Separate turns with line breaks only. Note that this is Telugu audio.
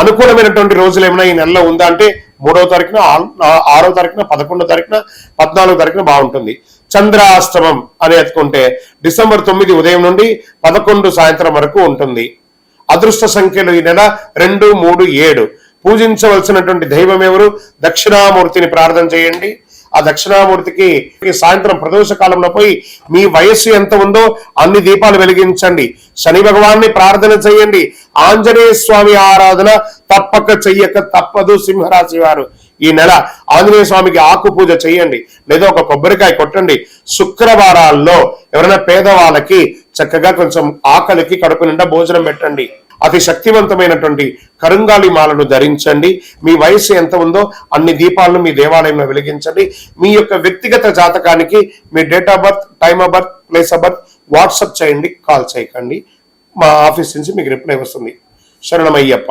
అనుకూలమైనటువంటి రోజులు ఏమైనా ఈ నెలలో ఉందా అంటే 3వ తారీఖున, 6వ తారీఖున, 11వ తారీఖున, 14వ తారీఖున బాగుంటుంది. చంద్రాష్టమం అని ఎత్తుకుంటే డిసెంబర్ 9 ఉదయం నుండి 11 సాయంత్రం వరకు ఉంటుంది. అదృష్ట సంఖ్యలు ఈ నెల 2, 3, 7. పూజించవలసినటువంటి దైవం ఎవరు? దక్షిణామూర్తిని ప్రార్థన చేయండి. ఆ దక్షిణామూర్తికి సాయంత్రం ప్రదోష కాలంలో పోయి మీ వయస్సు ఎంత ఉందో అన్ని దీపాలు వెలిగించండి. శని భగవాన్ని ప్రార్థన చేయండి. ఆంజనేయ స్వామి ఆరాధన తప్పక చెయ్యక తప్పదు. సింహరాశి వారు ఈ నెల ఆంజనేయ స్వామికి ఆకు పూజ చేయండి, లేదా ఒక కొబ్బరికాయ కొట్టండి. శుక్రవారాల్లో ఎవరైనా పేదవాళ్ళకి చక్కగా కొంచెం ఆకలికి కడుపు నిండా భోజనం పెట్టండి. అతి శక్తివంతమైనటువంటి కరుంగాలి మాలను ధరించండి. మీ వయసు ఎంత ఉందో అన్ని దీపాలను మీ దేవాలయంలో వెలిగించండి. మీ యొక్క వ్యక్తిగత జాతకానికి మీ date of birth, time of birth, place of birth WhatsApp చేయండి, కాల్ చేయకండి. మా ఆఫీస్ నుంచి మీకు రిప్లై వస్తుంది. శరణమయ్యప్ప.